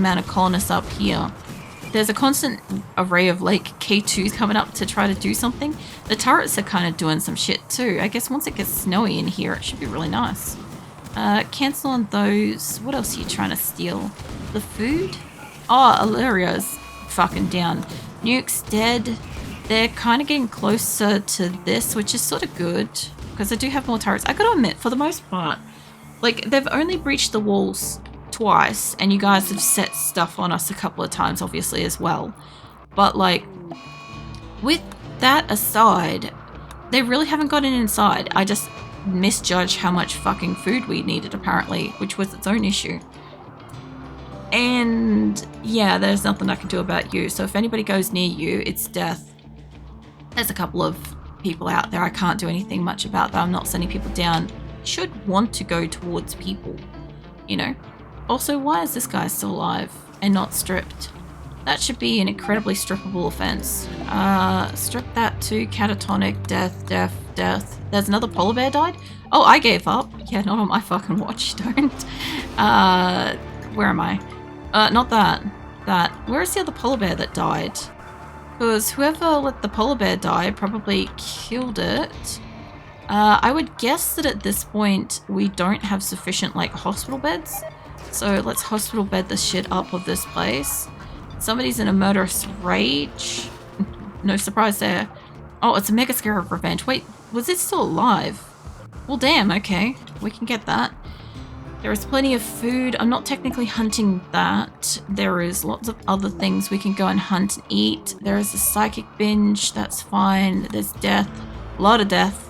amount of colonists up here. There's a constant array of like K2s coming up to try to do something. The turrets are kind of doing some shit too. I guess once it gets snowy in here, it should be really nice. Cancel on those. What else are you trying to steal? The food? Oh, Illyrio's fucking down. Nuke's dead. They're kind of getting closer to this, which is sort of good because I do have more turrets. I gotta admit, for the most part, like they've only breached the walls twice, and you guys have set stuff on us a couple of times, obviously, as well. But like, with that aside, they really haven't gotten inside. I just misjudged how much fucking food we needed, apparently, which was its own issue. And yeah, there's nothing I can do about you. So if anybody goes near you, it's death. There's a couple of people out there I can't do anything much about, but I'm not sending people down. Should want to go towards people, you know. Also, why is this guy still alive and not stripped? That should be an incredibly strippable offense. Strip that to catatonic, death. There's another polar bear died? Oh, I gave up. Yeah, not on my fucking watch, don't. Where am I? Not that. Where is the other polar bear that died? Because whoever let the polar bear die probably killed it. I would guess that at this point we don't have sufficient like hospital beds. So let's hospital bed the shit up of this place. Somebody's in a murderous rage. No surprise there. Oh, it's a mega scare of revenge. Wait, was it still alive? Well, damn, okay. We can get that. There is plenty of food. I'm not technically hunting that. There is lots of other things we can go and hunt and eat. There is a psychic binge. That's fine. There's death. A lot of death.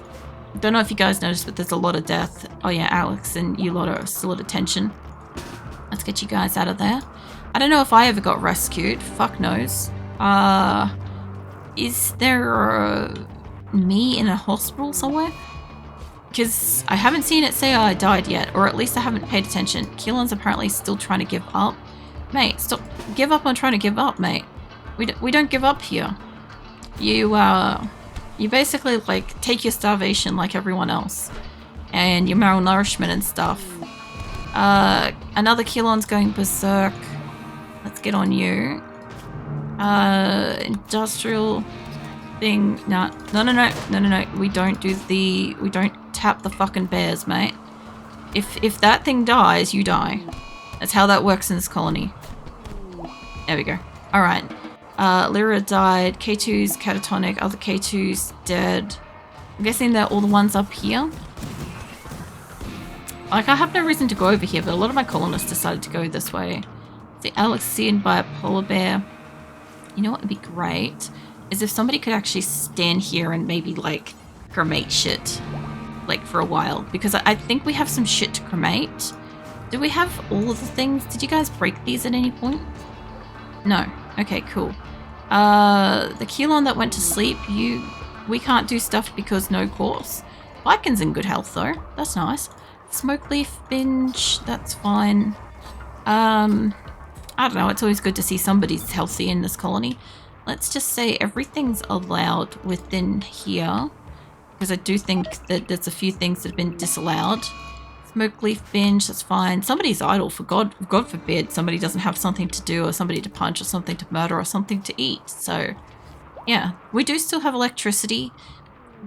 Don't know if you guys noticed, but there's a lot of death. Oh yeah, Alex and you lot are still at attention. Let's get you guys out of there. I don't know if I ever got rescued. Fuck knows. Is there me in a hospital somewhere? Because I haven't seen it say I died yet, or at least I haven't paid attention. Keelan's apparently still trying to give up. Mate, stop. Give up on trying to give up, mate. We don't give up here. You basically like take your starvation like everyone else. And your malnourishment and stuff. Another Keelan's going berserk. Let's get on you. Industrial thing. No. We don't tap the fucking bears, mate. If that thing dies, you die. That's how that works in this colony. There we go. Alright. Lyra died. K2's catatonic. Other K2's dead. I'm guessing they're all the ones up here. Like, I have no reason to go over here, but a lot of my colonists decided to go this way. See, Alex seen by a polar bear. You know what would be great? Is if somebody could actually stand here and maybe, like, cremate shit. Like, for a while. Because I think we have some shit to cremate. Do we have all of the things? Did you guys break these at any point? No. Okay, cool. The Keelan that went to sleep, we can't do stuff because no course. Vikin's in good health, though. That's nice. Smoke leaf binge, that's fine. I don't know, it's always good to see somebody's healthy in this colony. Let's just say everything's allowed within here, because I do think that there's a few things that have been disallowed. Smoke leaf binge, that's fine. Somebody's idle, for God forbid somebody doesn't have something to do, or somebody to punch, or something to murder, or something to eat. So, yeah, we do still have electricity.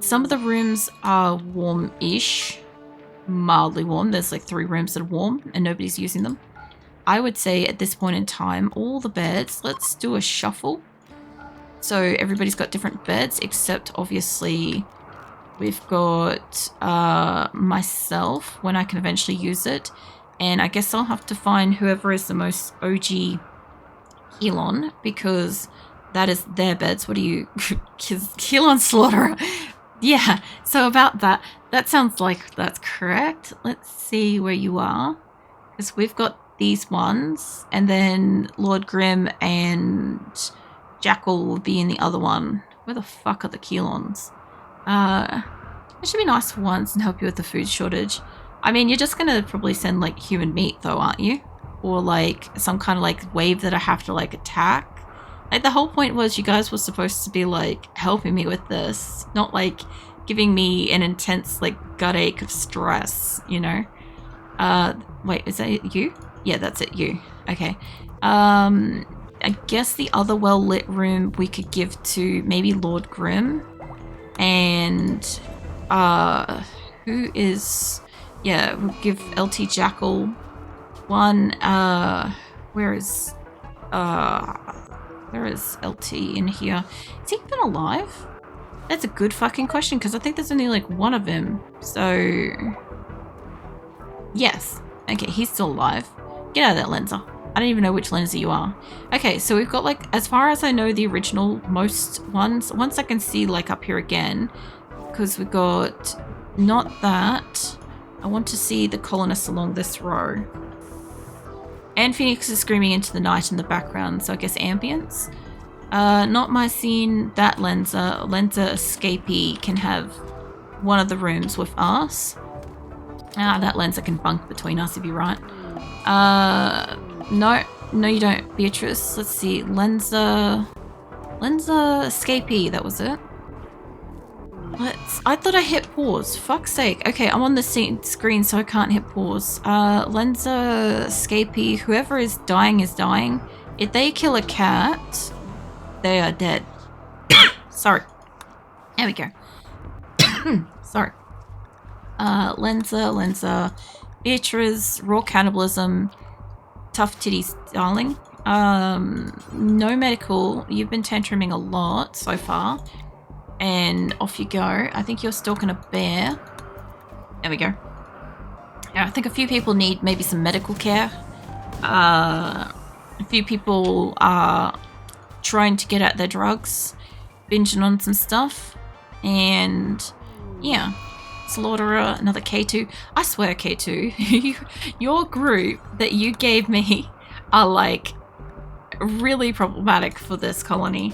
Some of the rooms are warm-ish. Mildly warm. There's like 3 rooms that are warm and nobody's using them. I would say at this point in time, all the beds, let's do a shuffle. So everybody's got different beds, except obviously we've got myself when I can eventually use it. And I guess I'll have to find whoever is the most OG Keelan, because that is their beds. What are you? Keelan Slaughterer. Yeah, so about that. That sounds like that's correct. Let's see where you are. Because we've got these ones. And then Lord Grim and Jackal will be in the other one. Where the fuck are the Keelons? It should be nice for once and help you with the food shortage. I mean, you're just going to probably send like human meat though, aren't you? Or like some kind of like wave that I have to like attack. Like the whole point was you guys were supposed to be like helping me with this. Not like giving me an intense like gut ache of stress, you know? Wait, is that you? Yeah, that's it, you. Okay. I guess the other well-lit room we could give to maybe Lord Grim. And, who is... Yeah, we'll give LT Jackal one. Where is LT in here? Has he been alive? That's a good fucking question, because I think there's only like one of him. So... Yes. Okay, he's still alive. Get out of that lenser. I don't even know which lenser you are. Okay, so we've got like, as far as I know, the original most ones. Once I can see like up here again, because we've got not that. I want to see the colonists along this row. And Phoenix is screaming into the night in the background, so I guess ambience. Not my scene, that lenser. Lenser escapee can have one of the rooms with us. That lenser can bunk between us if you're right. No you don't, Beatrice. Let's see, lenser escapee, that was it. I thought I hit pause, fuck's sake. Okay, I'm on the screen so I can't hit pause. Lenser escapee, whoever is dying is dying. If they kill a cat, they are dead. Sorry. There we go. Sorry. Lenser, Beatrice, raw cannibalism, tough titties, darling. No medical. You've been tantruming a lot so far. And off you go. I think you're stalking a bear. There we go. Yeah, I think a few people need maybe some medical care. A few people are trying to get at their drugs, binging on some stuff. And yeah. Slaughterer, another K2. I swear, K2, your group that you gave me are like really problematic for this colony.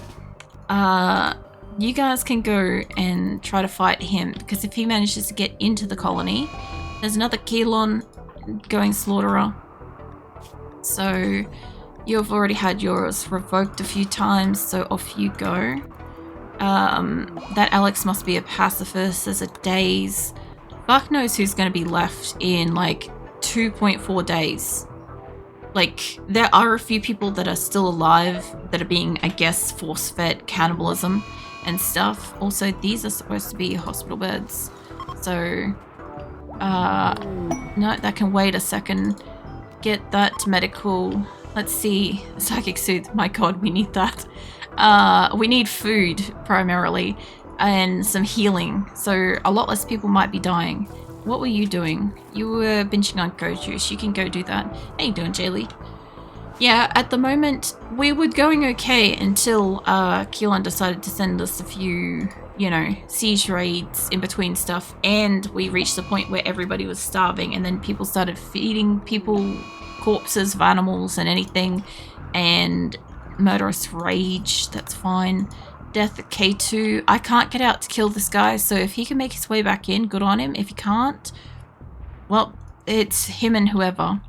You guys can go and try to fight him, because if he manages to get into the colony, there's another Kelon going Slaughterer. So you've already had yours revoked a few times, so off you go. That Alex must be a pacifist. There's a Days. Fuck knows who's going to be left in like 2.4 days. Like, there are a few people that are still alive that are being, I guess, force-fed cannibalism and stuff. Also, these are supposed to be hospital beds. So, no, that can wait a second. Get that medical. Let's see. Psychic Soothe. My god, we need that. We need food, primarily, and some healing. So, a lot less people might be dying. What were you doing? You were binging on go juice. You can go do that. How you doing, Jaylee? Yeah, at the moment, we were going okay until Keelan decided to send us a few, you know, siege raids in between stuff, and we reached the point where everybody was starving, and then people started feeding people corpses of animals and anything, and murderous rage, that's fine. Death at K2. I can't get out to kill this guy, so if he can make his way back in, good on him. If he can't, well, it's him and whoever.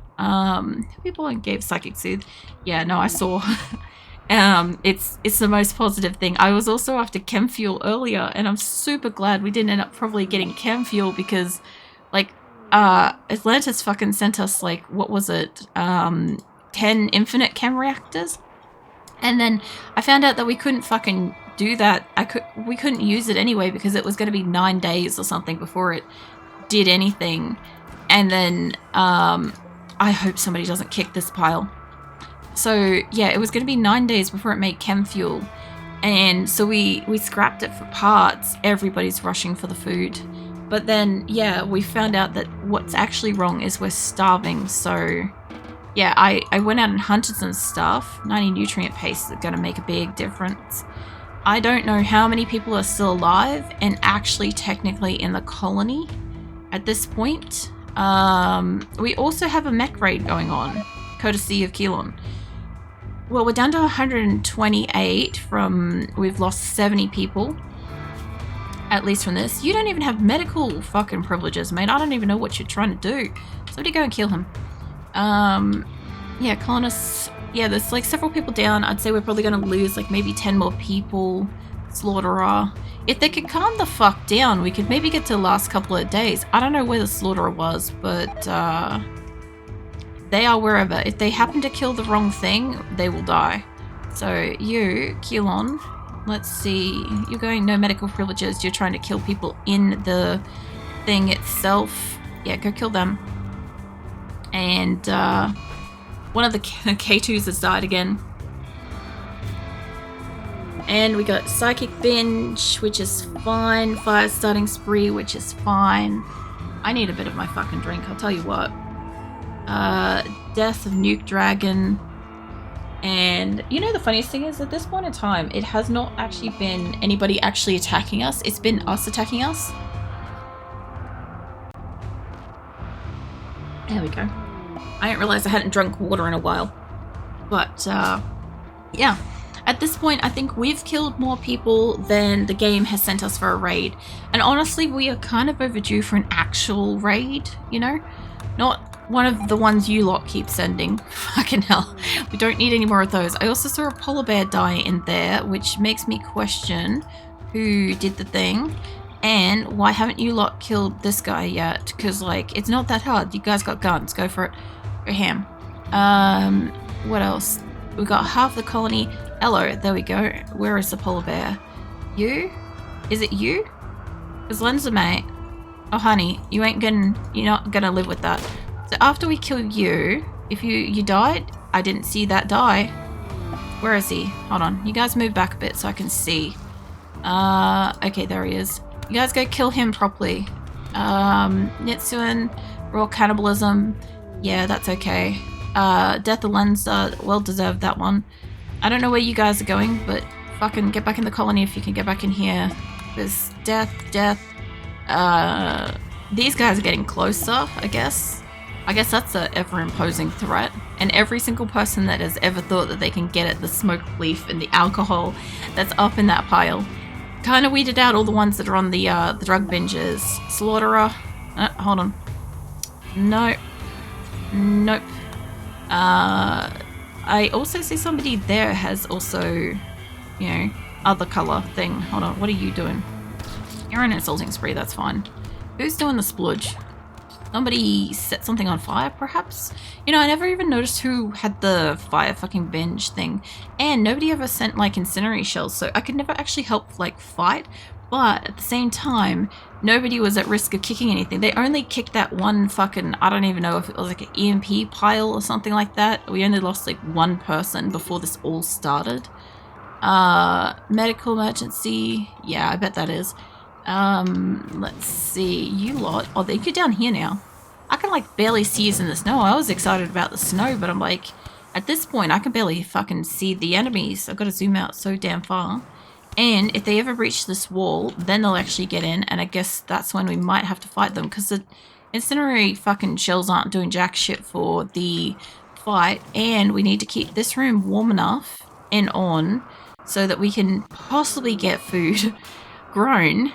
People gave Psychic Soothe. Yeah, no, I saw. It's the most positive thing. I was also after chem fuel earlier, and I'm super glad we didn't end up probably getting chem fuel, because, like, Atlantis fucking sent us, like, what was it? 10 infinite chem reactors? And then I found out that we couldn't fucking do that. We couldn't use it anyway, because it was going to be 9 days or something before it did anything. And then I hope somebody doesn't kick this pile. So yeah, it was going to be 9 days before it made chem fuel, and so we scrapped it for parts. Everybody's rushing for the food, but then yeah, we found out that what's actually wrong is we're starving. So yeah, I went out and hunted some stuff. 90 nutrient paste is going to make a big difference. I don't know how many people are still alive and actually technically in the colony at this point. We also have a mech raid going on, courtesy of Keelan. Well, we're down to 128 from, we've lost 70 people, at least from this. You don't even have medical fucking privileges, mate. I don't even know what you're trying to do. Somebody go and kill him. Yeah, colonists. Yeah, there's like several people down. I'd say we're probably going to lose like maybe 10 more people. Slaughterer. If they could calm the fuck down, we could maybe get to the last couple of days. I don't know where the Slaughterer was, but they are wherever. If they happen to kill the wrong thing, they will die. So you, Keelon, let's see. You're going no medical privileges. You're trying to kill people in the thing itself. Yeah, go kill them. And one of the K2s has died again. And we got Psychic Binge, which is fine. Fire Starting Spree, which is fine. I need a bit of my fucking drink, I'll tell you what. Death of Nuke Dragon. And you know the funniest thing is, at this point in time, it has not actually been anybody actually attacking us. It's been us attacking us. There we go. I didn't realize I hadn't drunk water in a while. But, yeah. At this point, I think we've killed more people than the game has sent us for a raid. And honestly, we are kind of overdue for an actual raid, you know? Not one of the ones you lot keep sending. Fucking hell. We don't need any more of those. I also saw a polar bear die in there, which makes me question who did the thing. And why haven't you lot killed this guy yet? Because, like, it's not that hard. You guys got guns. Go for it. Go ham. What else? We got half the colony. Hello, there we go. Where is the polar bear? You? Is it you? Because Lenza, mate. Oh, honey, you're not gonna live with that. So after we kill you, if you died, I didn't see that die. Where is he? Hold on. You guys move back a bit so I can see. Okay, there he is. You guys go kill him properly. Nitsuin, raw cannibalism. Yeah, that's okay. Death of Lenza, well deserved that one. I don't know where you guys are going, but fucking get back in the colony if you can get back in here. There's death. These guys are getting closer, I guess. I guess that's a ever-imposing threat. And every single person that has ever thought that they can get at the smoke leaf and the alcohol that's up in that pile kind of weeded out all the ones that are on the drug binges. Slaughterer. Hold on. Nope. I also see somebody there has also, you know, other color thing. Hold on, what are you doing? You're an assaulting spree, that's fine. Who's doing the spludge? Somebody set something on fire, perhaps? You know, I never even noticed who had the fire fucking binge thing. And nobody ever sent, like, incendiary shells, so I could never actually help, like, fight. But at the same time, nobody was at risk of kicking anything. They only kicked that one fucking, I don't even know if it was like an EMP pile or something like that. We only lost like one person before this all started. Medical emergency. Yeah, I bet that is. Let's see. You lot. Oh, you're down here now. I can like barely see you in the snow. I was excited about the snow, but I'm like, at this point, I can barely fucking see the enemies. I've got to zoom out so damn far. And if they ever breach this wall, then they'll actually get in, and I guess that's when we might have to fight them, because the incendiary fucking shells aren't doing jack shit for the fight, and we need to keep this room warm enough and on so that we can possibly get food grown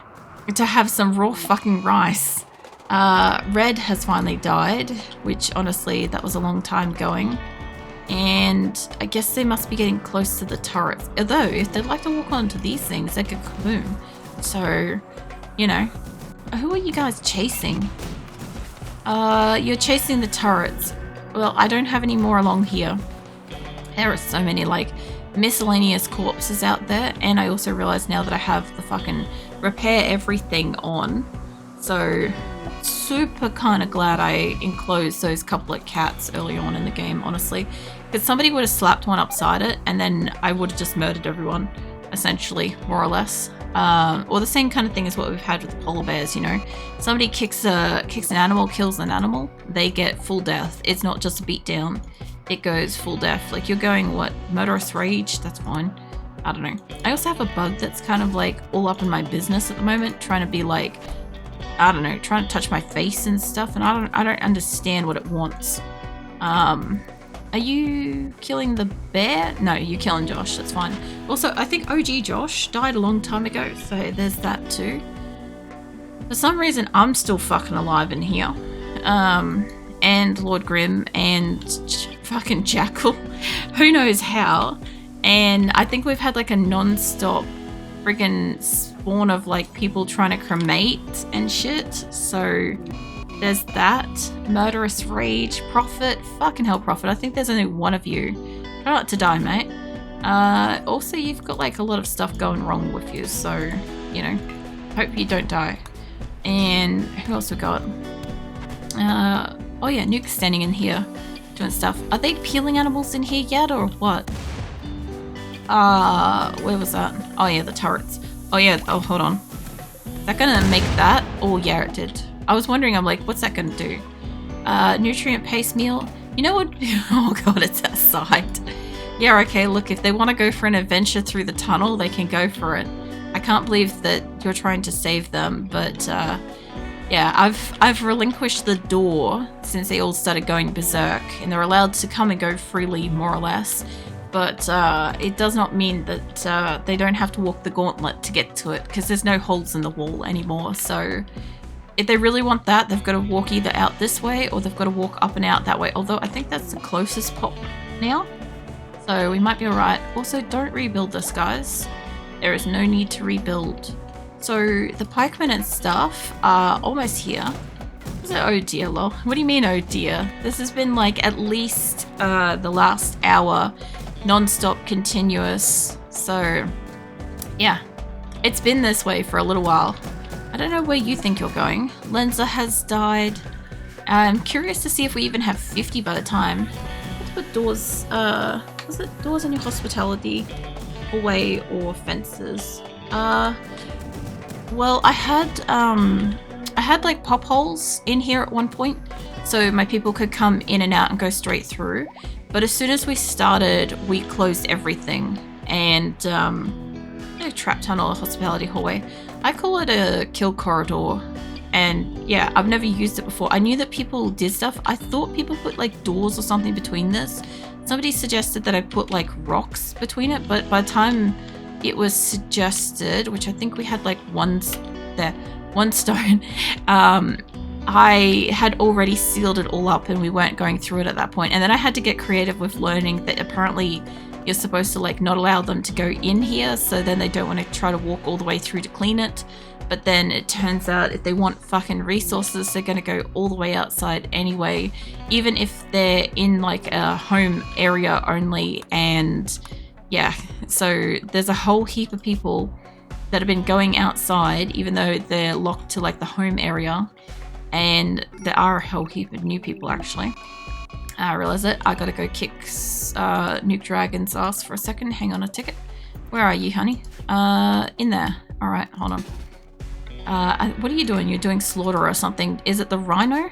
to have some raw fucking rice. Red has finally died, which honestly, that was a long time going. And I guess they must be getting close to the turrets. Although, if they'd like to walk onto these things, they could kaboom. So, you know. Who are you guys chasing? You're chasing the turrets. Well, I don't have any more along here. There are so many, like, miscellaneous corpses out there. And I also realize now that I have the fucking repair everything on. So, super kind of glad I enclosed those couple of cats early on in the game, honestly. Because somebody would have slapped one upside it, and then I would have just murdered everyone, essentially, more or less. Or the same kind of thing as what we've had with the polar bears, you know. Somebody kicks an animal, kills an animal, they get full death. It's not just a beat down, it goes full death. Like, you're going, what, murderous rage? That's fine. I don't know. I also have a bug that's kind of, like, all up in my business at the moment, trying to be, like, I don't know, trying to touch my face and stuff, and I don't understand what it wants. Are you killing the bear? No, you're killing Josh, that's fine. Also, I think OG Josh died a long time ago, so there's that too. For some reason, I'm still fucking alive in here. And Lord Grim and fucking Jackal. Who knows how. And I think we've had like a non-stop friggin' spawn of like people trying to cremate and shit. So There's that. Murderous Rage. Prophet. Fucking hell, Prophet. I think there's only one of you. Try not to die, mate. Also, you've got like a lot of stuff going wrong with you, so, you know, hope you don't die. And who else we got? Oh yeah, Nuke's standing in here doing stuff. Are they peeling animals in here yet, or what? Where was that? Oh yeah, the turrets. Oh yeah, oh hold on. Is that gonna make that? Oh yeah, it did. I was wondering, I'm like, what's that gonna do? Nutrient paste meal. You know what? Oh god, it's that side. Yeah, okay, look, if they want to go for an adventure through the tunnel, they can go for it. I can't believe that you're trying to save them, but yeah, I've relinquished the door since they all started going berserk, and they're allowed to come and go freely, more or less. But it does not mean that they don't have to walk the gauntlet to get to it, because there's no holes in the wall anymore. So if they really want that, they've got to walk either out this way, or they've got to walk up and out that way. Although I think that's the closest pop now. So we might be alright. Also, don't rebuild this, guys. There is no need to rebuild. So the pikemen and stuff are almost here. Is it, oh dear, lol. What do you mean, oh dear? This has been like at least the last hour, non-stop, continuous. So yeah, it's been this way for a little while. I don't know where you think you're going. Lenza has died. I'm curious to see if we even have 50 by the time. Let's put doors, was it doors in your hospitality, hallway, or fences? Well, I had like pop holes in here at one point, so my people could come in and out and go straight through. But as soon as we started, we closed everything. And no trap tunnel or hospitality hallway. I call it a kill corridor. And yeah, I've never used it before. I knew that people did stuff. I thought people put like doors or something between this. Somebody suggested that I put like rocks between it, but by the time it was suggested, which I think we had like one stone, I had already sealed it all up and we weren't going through it at that point. And then I had to get creative with learning that apparently you're supposed to like not allow them to go in here, so then they don't want to try to walk all the way through to clean it. But then it turns out if they want fucking resources, they're going to go all the way outside anyway, even if they're in like a home area only. And yeah, so there's a whole heap of people that have been going outside, even though they're locked to like the home area. And there are a whole heap of new people actually. I realize it. I gotta go kick Nuke Dragon's ass for a second. Hang on a ticket. Where are you, honey? In there. All right, hold on. What are you doing? You're doing slaughter or something. Is it the rhino?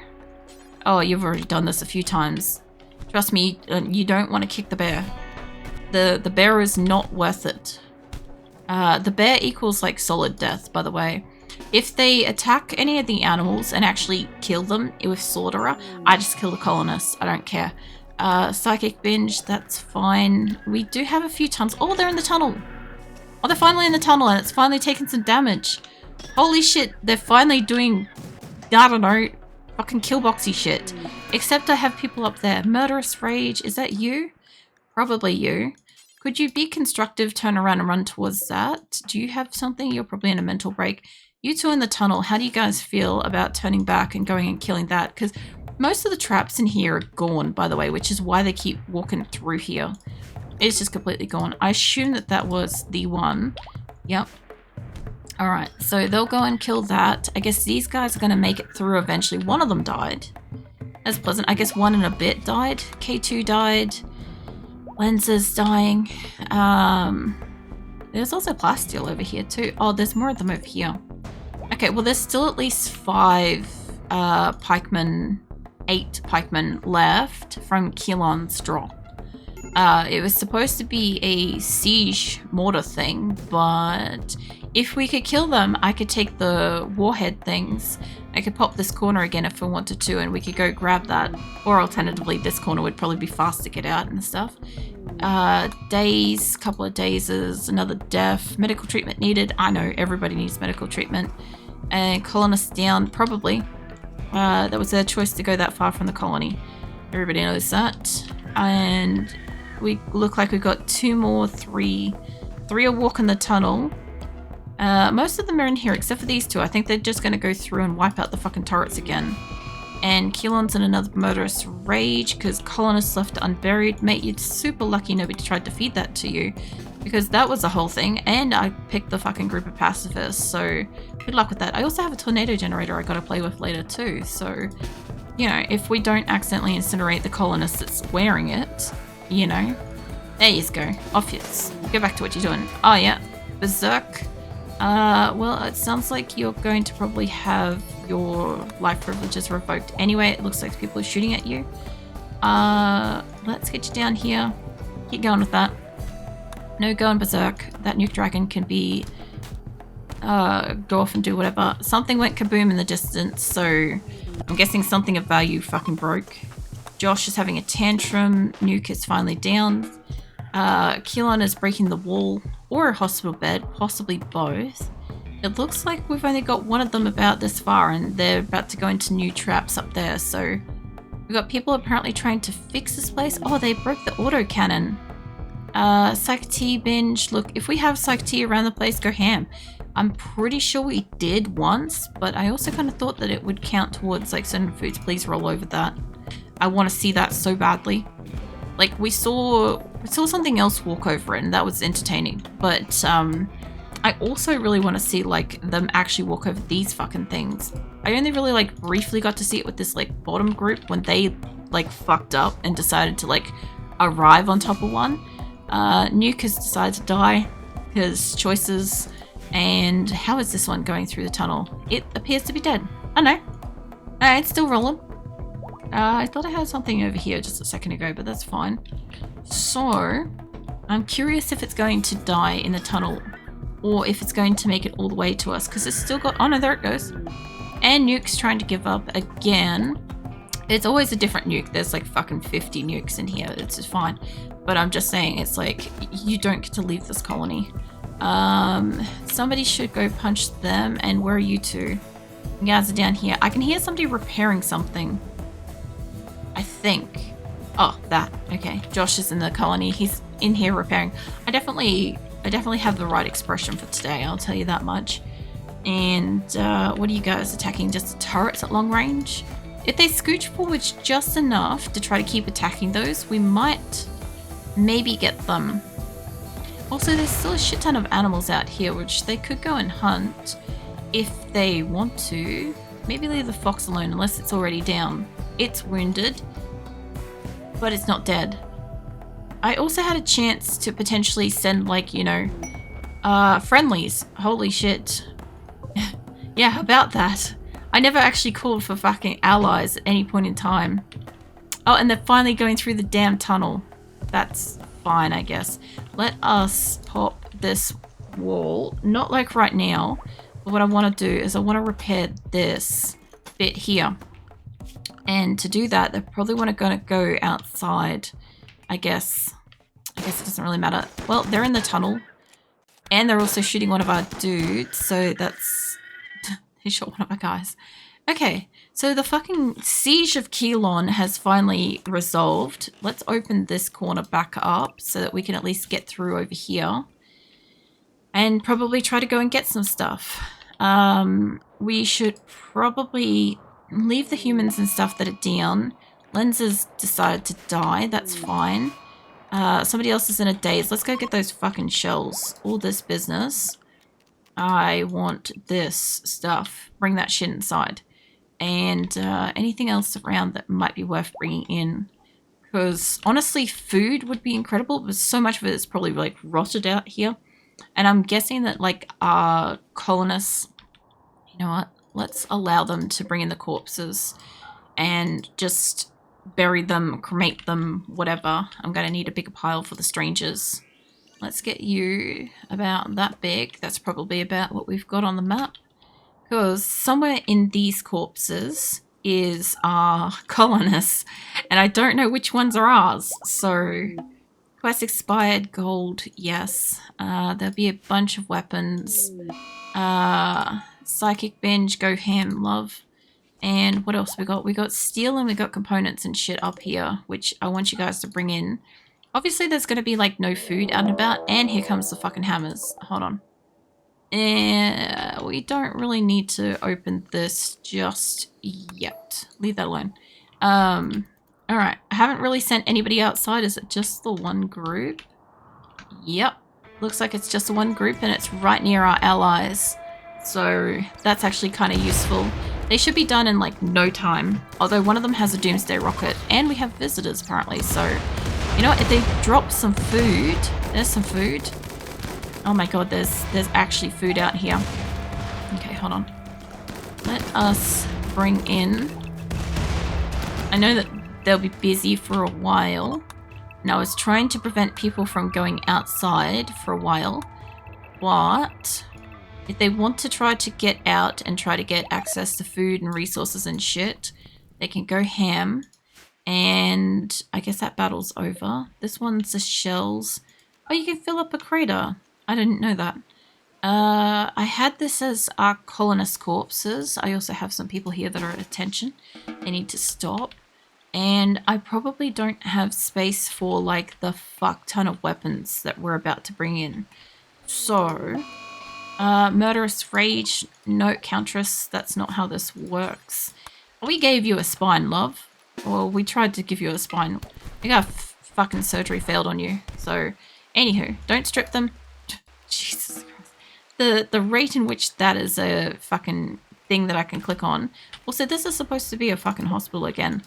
Oh, you've already done this a few times. Trust me, you don't want to kick the bear. The bear is not worth it. The bear equals like solid death, by the way. If they attack any of the animals and actually kill them with slaughterer, I just kill the colonists. I don't care. Psychic binge, that's fine. We do have a few tons. Oh, they're in the tunnel. Oh, they're finally in the tunnel and it's finally taken some damage. Holy shit, they're finally doing, I don't know, fucking killboxy shit. Except I have people up there. Murderous Rage, is that you? Probably you. Could you be constructive, turn around and run towards that? Do you have something? You're probably in a mental break. You two in the tunnel, how do you guys feel about turning back and going and killing that? Because most of the traps in here are gone, by the way, which is why they keep walking through here. It's just completely gone. I assume that that was the one. Yep. Alright, so they'll go and kill that. I guess these guys are going to make it through eventually. One of them died. That's pleasant. I guess one and a bit died. K2 died. Lenza's dying. There's also plasteel over here too. Oh, there's more of them over here. Okay, well there's still at least 8 pikemen left from Keelan's drop. It was supposed to be a siege mortar thing, but if we could kill them, I could take the warhead things. I could pop this corner again if I wanted to, and we could go grab that. Or alternatively, this corner would probably be fast to get out and stuff. Days, couple of dazes, another death, medical treatment needed. I know, everybody needs medical treatment. And colonists down, probably. That was their choice to go that far from the colony. Everybody knows that. And we look like we've got 2 more, 3. 3 are walking the tunnel. Most of them are in here except for these 2. I think they're just going to go through and wipe out the fucking turrets again. And Keelan's in another murderous rage because colonists left unburied. Mate, you're super lucky nobody tried to feed that to you, because that was the whole thing. And I picked the fucking group of pacifists, so good luck with that. I also have a tornado generator I gotta play with later too, so, you know, if we don't accidentally incinerate the colonist that's wearing it, you know, there you go. Off you go back to what you're doing. Oh yeah, berserk. Well, it sounds like you're going to probably have your life privileges revoked anyway. It looks like people are shooting at you. Let's get you down here. Keep going with that. No going berserk. That nuke dragon can be go off and do whatever. Something went kaboom in the distance, so I'm guessing something of value fucking broke. Josh is having a tantrum. Nuke is finally down. Keelan is breaking the wall or a hospital bed, possibly both. It looks like we've only got one of them about this far, and they're about to go into new traps up there, so we've got people apparently trying to fix this place. Oh, they broke the autocannon. Psych T binge. Look, if we have Psych T around the place, go ham. I'm pretty sure we did once, but I also kind of thought that it would count towards like certain foods. Please roll over that. I want to see that so badly. Like we saw something else walk over it, and that was entertaining. But I also really want to see like them actually walk over these fucking things. I only really like briefly got to see it with this like bottom group when they like fucked up and decided to like arrive on top of one. Nuke has decided to die because choices. And how is this one going through the tunnel? It appears to be dead. Oh no. It's still rolling. I thought I had something over here just a second ago, but that's fine. So, I'm curious if it's going to die in the tunnel or if it's going to make it all the way to us, because it's still got... Oh no, there it goes. And Nuke's trying to give up again. It's always a different nuke. There's like fucking 50 nukes in here. It's just fine. But I'm just saying, it's like, you don't get to leave this colony. Somebody should go punch them. And where are you two? You guys are down here. I can hear somebody repairing something. I think. Oh, that. Okay. Josh is in the colony. He's in here repairing. I definitely have the right expression for today. I'll tell you that much. And what are you guys attacking? Just turrets at long range? If they scooch forward just enough to try to keep attacking those, we might maybe get them. Also, there's still a shit ton of animals out here, which they could go and hunt if they want to. Maybe leave the fox alone unless it's already down. It's wounded, but it's not dead. I also had a chance to potentially send, like, you know, friendlies. Holy shit. Yeah, how about that? I never actually called for fucking allies at any point in time. Oh, and they're finally going through the damn tunnel. That's fine, I guess. Let us pop this wall. Not like right now, but what I want to do is I want to repair this bit here. And to do that, they probably want to go outside, I guess. I guess it doesn't really matter. Well, they're in the tunnel. And they're also shooting one of our dudes, so that's... he shot one of our guys. Okay, so the fucking siege of Keelan has finally resolved. Let's open this corner back up so that we can at least get through over here. And probably try to go and get some stuff. We should probably leave the humans and stuff that are down. Lenses decided to die. That's fine. Somebody else is in a daze. Let's go get those fucking shells. All this business. I want this stuff. Bring that shit inside. And anything else around that might be worth bringing in. Because honestly, food would be incredible, but so much of it is probably like rotted out here. And I'm guessing that like our colonists, you know what? Let's allow them to bring in the corpses and just bury them, cremate them, whatever. I'm going to need a bigger pile for the strangers. Let's get you about that big. That's probably about what we've got on the map. Because somewhere in these corpses is our colonists. And I don't know which ones are ours. So, quest expired, gold, yes. There'll be a bunch of weapons. Psychic binge, go ham, love. And what else we got? We got steel and we got components and shit up here, which I want you guys to bring in. Obviously, there's going to be, like, no food out and about. And here comes the fucking hammers. Hold on. And we don't really need to open this just yet. Leave that alone. Alright. I haven't really sent anybody outside. Is it just the one group? Yep. Looks like it's just the one group and it's right near our allies. So that's actually kind of useful. They should be done in like no time. Although one of them has a doomsday rocket and we have visitors apparently. So, you know what? If they drop some food, there's some food. Oh my god, there's actually food out here. Okay, hold on. Let us bring in... I know that they'll be busy for a while. And I was trying to prevent people from going outside for a while. But if they want to try to get out and try to get access to food and resources and shit, they can go ham. And I guess that battle's over. This one's the shells. Oh, you can fill up a crater. I didn't know that. I had this as our colonist corpses. I also have some people here that are at attention. They need to stop. And I probably don't have space for like the fuck ton of weapons that we're about to bring in. So, murderous rage, note countress, that's not how this works. We gave you a spine, love. Or we tried to give you a spine. We got fucking surgery failed on you. So, anywho, don't strip them. Jesus Christ. The rate in which that is a fucking thing that I can click on. Also, this is supposed to be a fucking hospital again.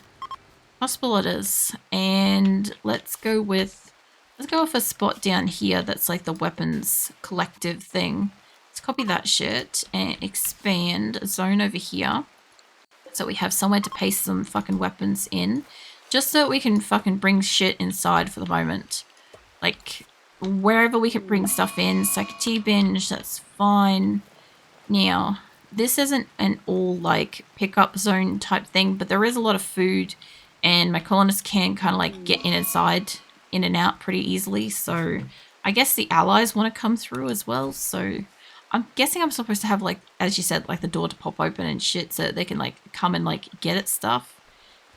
Hospital it is. And let's go with a spot down here that's like the weapons collective thing. Let's copy that shit and expand a zone over here. So we have somewhere to paste some fucking weapons in. Just so that we can fucking bring shit inside for the moment. Like... wherever we can bring stuff in, it's like a tea binge, that's fine. Now, this isn't an all like pickup zone type thing, but there is a lot of food and my colonists can kind of like get in and out pretty easily. So I guess the allies want to come through as well. So I'm guessing I'm supposed to have like, as you said, like the door to pop open and shit so that they can like come and like get at stuff.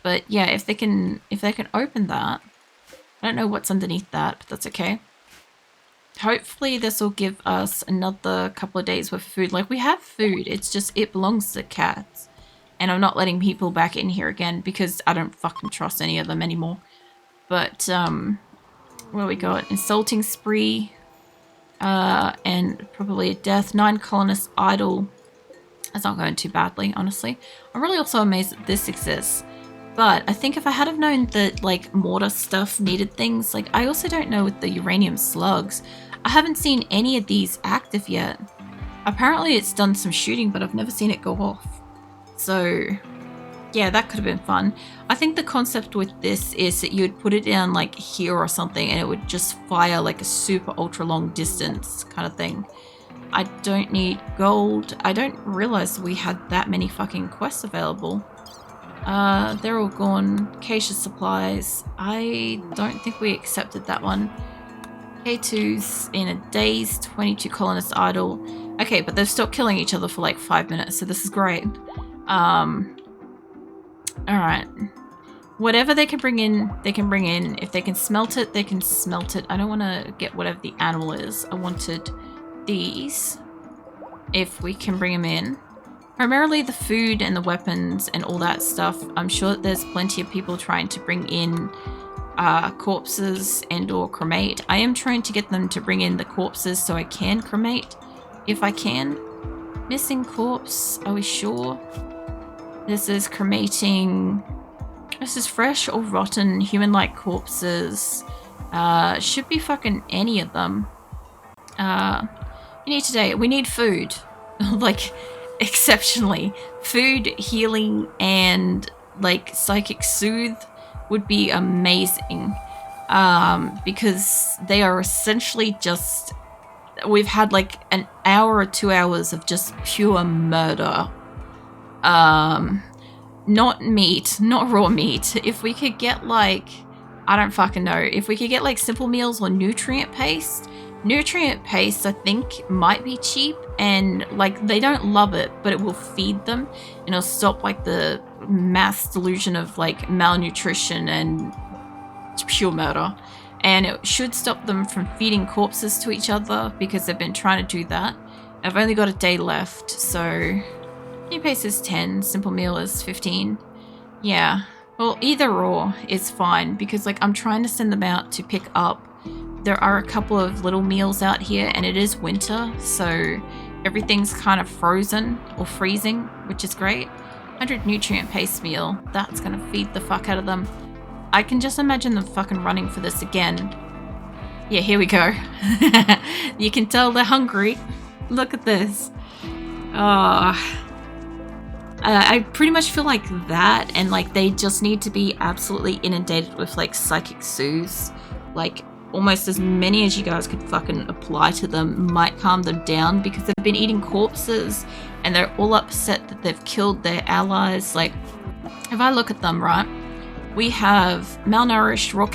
But yeah, if they can open that, I don't know what's underneath that, but that's okay. Hopefully this will give us another couple of days worth of food. Like, we have food, it's just it belongs to cats. And I'm not letting people back in here again because I don't fucking trust any of them anymore. But, what we got? Insulting spree. And probably a death. 9 colonists idle. That's not going too badly, honestly. I'm really also amazed that this exists. But I think if I had have known that, like, mortar stuff needed things, like, I also don't know with the uranium slugs. I haven't seen any of these active yet. Apparently it's done some shooting, but I've never seen it go off. So, yeah, that could have been fun. I think the concept with this is that you would put it down, like, here or something, and it would just fire, like, a super ultra long distance kind of thing. I don't need gold. I don't realize we had that many fucking quests available. They're all gone. Acacia supplies. I don't think we accepted that one. K2's in a daze. 22 colonists idle. Okay, but they've stopped killing each other for like 5 minutes, so this is great. Alright. Whatever they can bring in, they can bring in. If they can smelt it, they can smelt it. I don't want to get whatever the animal is. I wanted these. If we can bring them in. Primarily the food and the weapons and all that stuff. I'm sure that there's plenty of people trying to bring in corpses and or cremate. I am trying to get them to bring in the corpses so I can cremate if I can. Missing corpse, are we sure? This is cremating. This is fresh or rotten human-like corpses. Should be fucking any of them. We need today. We need food. Like... exceptionally. Food, healing, and like psychic soothe would be amazing. Because they are essentially just... we've had like an hour or 2 hours of just pure murder. Not meat, not raw meat. If we could get like... I don't fucking know. If we could get like simple meals or nutrient paste... Nutrient paste, I think, might be cheap, and like they don't love it, but it will feed them and it'll stop like the mass delusion of like malnutrition and pure murder. And it should stop them from feeding corpses to each other because they've been trying to do that. I've only got a day left, so new pace is 10, simple meal is 15. Yeah, well, either or is fine because like I'm trying to send them out to pick up. There are a couple of little meals out here and it is winter, so everything's kind of frozen or freezing, which is great. 100 nutrient pace meal, that's gonna feed the fuck out of them. I can just imagine them fucking running for this again. Yeah, here we go. You can tell they're hungry. Look at this. I pretty much feel like that, and like they just need to be absolutely inundated with like psychic soothes. Like almost as many as you guys could fucking apply to them might calm them down because they've been eating corpses and they're all upset that they've killed their allies. Like if I look at them, right, we have malnourished raw